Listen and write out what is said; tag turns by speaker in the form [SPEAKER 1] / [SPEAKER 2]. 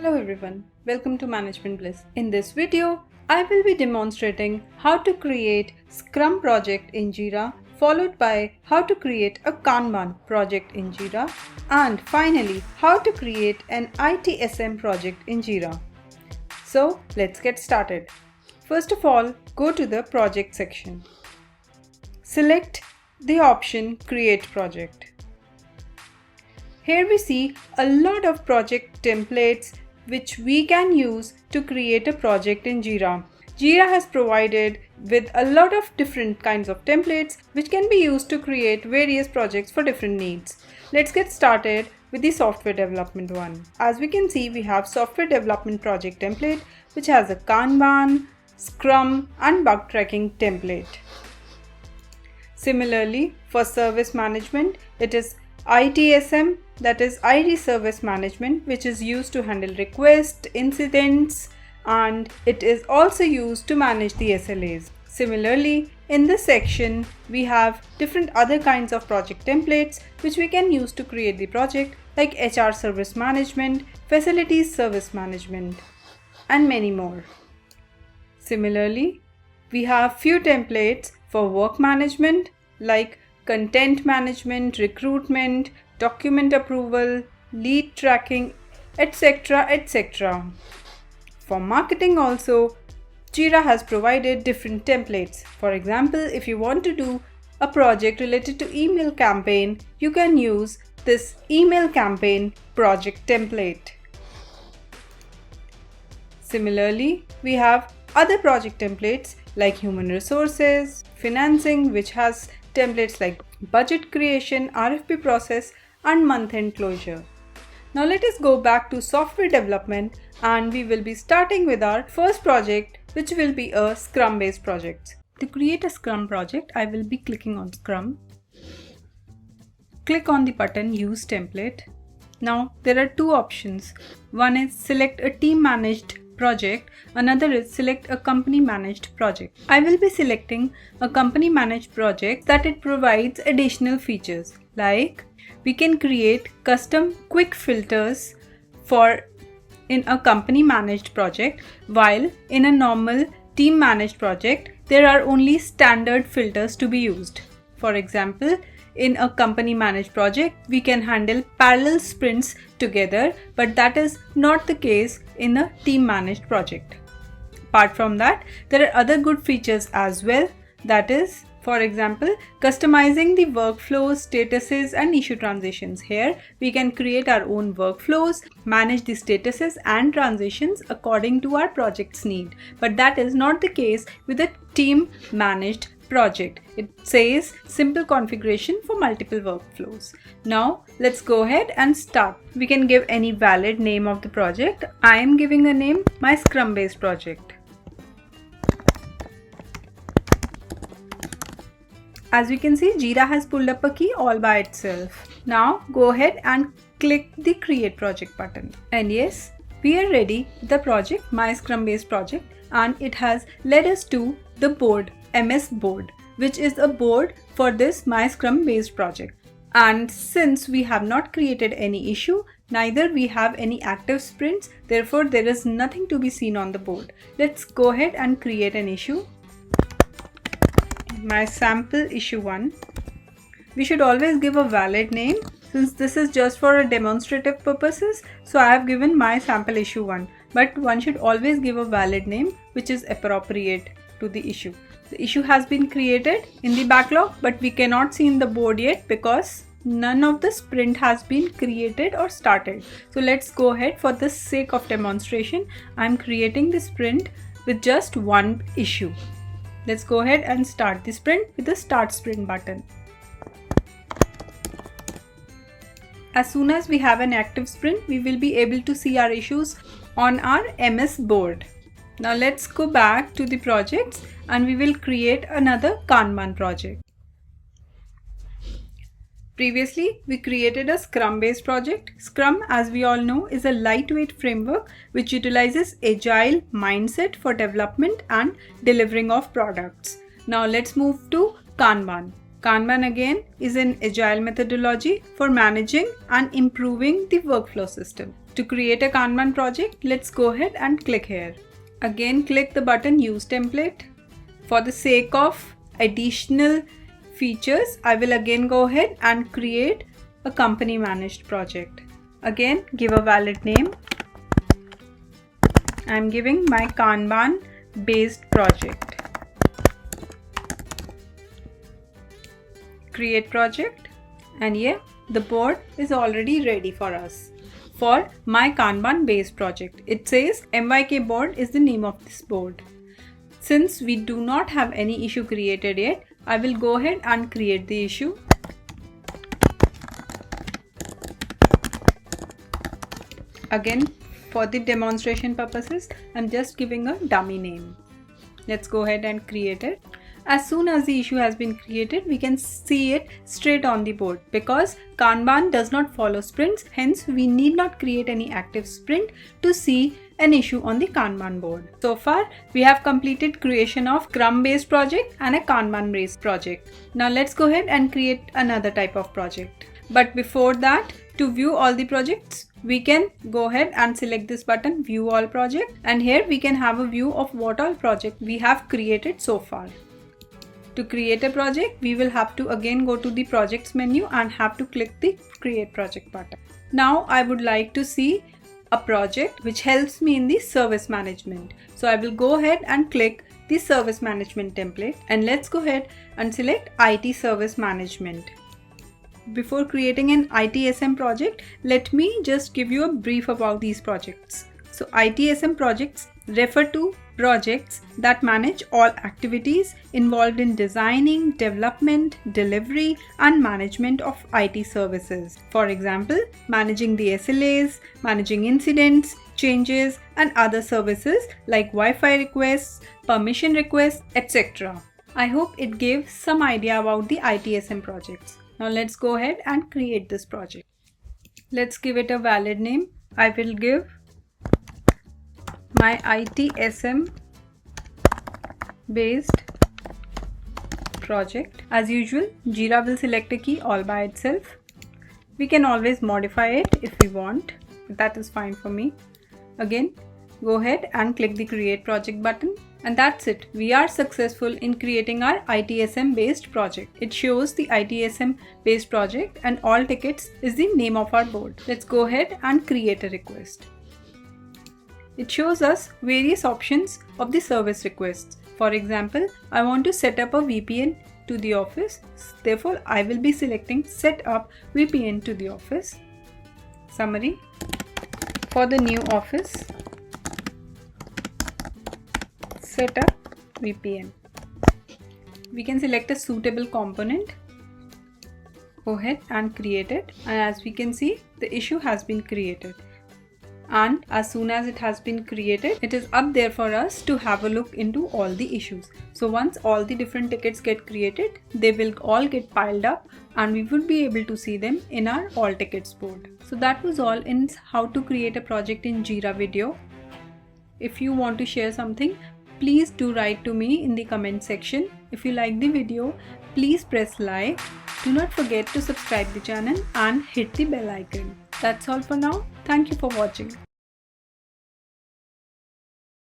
[SPEAKER 1] Hello everyone, welcome to Management Bliss. In this video, I will be demonstrating how to create Scrum project in Jira, followed by how to create a Kanban project in Jira, and finally how to create an ITSM project in Jira. So let's get started. First of all, go to the project section. Select the option Create Project. Here we see a lot of project templates which we can use to create a project in Jira. Jira has provided with a lot of different kinds of templates which can be used to create various projects for different needs. Let's get started with the software development one. As we can see, we have software development project template which has a Kanban, Scrum and bug tracking template. Similarly, for service management, it is ITSM, that is IT Service Management, which is used to handle requests, incidents, and it is also used to manage the SLAs. Similarly, in this section, we have different other kinds of project templates which we can use to create the project, like HR Service Management, Facilities Service Management, and many more. Similarly, we have few templates for work management like content management, recruitment, document approval, lead tracking, etc. etc. For marketing also, Jira has provided different templates. For example, if you want to do a project related to email campaign, you can use this email campaign project template. Similarly, we have other project templates like human resources, financing, which has templates like budget creation, RFP process, and month-end closure. Now let us go back to software development and we will be starting with our first project, which will be a Scrum-based project. To create a Scrum project, I will be clicking on Scrum. Click on the button Use Template. Now there are two options. One is select a team managed project, another is select a company managed project. I will be selecting a company managed project that it provides additional features like we can create custom quick filters in a company managed project, while in a normal team managed project there are only standard filters to be used. For example, in a company managed project, we can handle parallel sprints together, but that is not the case in a team managed project. Apart from that, there are other good features as well. That is, for example, customizing the workflows, statuses and issue transitions. Here, we can create our own workflows, manage the statuses and transitions according to our project's need. But that is not the case with a team managed project. It says simple configuration for multiple workflows. Now let's go ahead and start. We can give any valid name of the project. I am giving a name, my Scrum based project. As we can see, Jira has pulled up a key all by itself. Now go ahead and click the Create Project button. And yes, we are ready with the project, my Scrum based project, and it has led us to the board, MS board, which is a board for this my Scrum based project. And since we have not created any issue, neither we have any active sprints, therefore there is nothing to be seen on the board. Let's go ahead and create an issue. My sample issue 1. We should always give a valid name since this is just for a demonstrative purposes. So I have given my sample issue 1, but one should always give a valid name which is appropriate to the issue. The issue has been created in the backlog, but we cannot see in the board yet because none of the sprint has been created or started. So let's go ahead. For the sake of demonstration, I'm creating the sprint with just one issue. Let's go ahead and start the sprint with the Start Sprint button. As soon as we have an active sprint, we will be able to see our issues on our MS board. Now let's go back to the projects and we will create another Kanban project. Previously, we created a Scrum-based project. Scrum, as we all know, is a lightweight framework which utilizes agile mindset for development and delivering of products. Now let's move to Kanban. Kanban again is an agile methodology for managing and improving the workflow system. To create a Kanban project, let's go ahead and click here. Again, click the button Use Template. For the sake of additional features, I will again go ahead and create a company managed project. Again, give a valid name. I am giving my Kanban based project. Create project, and yeah, the board is already ready for us. For my Kanban based project, it says MYK board is the name of this board. Since we do not have any issue created yet, I will go ahead and create the issue. Again, for the demonstration purposes, I'm just giving a dummy name. Let's go ahead and create it. As soon as the issue has been created, we can see it straight on the board because Kanban does not follow sprints. Hence, we need not create any active sprint to see an issue on the Kanban board. So far, we have completed creation of Scrum based project and a Kanban based project. Now let's go ahead and create another type of project. But before that, to view all the projects, we can go ahead and select this button, View All Project, and here we can have a view of what all project we have created so far. To create a project, we will have to again go to the projects menu and have to click the Create Project button. Now I would like to see a project which helps me in the service management. So I will go ahead and click the service management template, and let's go ahead and select IT service management. Before creating an ITSM project, let me just give you a brief about these projects. So ITSM projects refer to projects that manage all activities involved in designing, development, delivery, and management of IT services. For example, managing the SLAs, managing incidents, changes, and other services like Wi-Fi requests, permission requests, etc. I hope it gave some idea about the ITSM projects. Now let's go ahead and create this project. Let's give it a valid name. I will give my ITSM based project. As usual, Jira will select a key all by itself. We can always modify it if we want. That is fine for me. Again, go ahead and click the Create Project button. And that's it. We are successful in creating our ITSM based project. It shows the ITSM based project and all tickets is the name of our board. Let's go ahead and create a request. It shows us various options of the service requests. For example, I want to set up a VPN to the office. Therefore, I will be selecting Set up VPN to the office. Summary. For the new office, set up VPN. We can select a suitable component. Go ahead and create it. And as we can see, the issue has been created. And as soon as it has been created, it is up there for us to have a look into all the issues. So once all the different tickets get created, they will all get piled up and we would be able to see them in our all tickets board. So that was all in how to create a project in Jira video. If you want to share something, please do write to me in the comment section. If you like the video, please press like. Do not forget to subscribe the channel and hit the bell icon. That's all for now. Thank you for watching.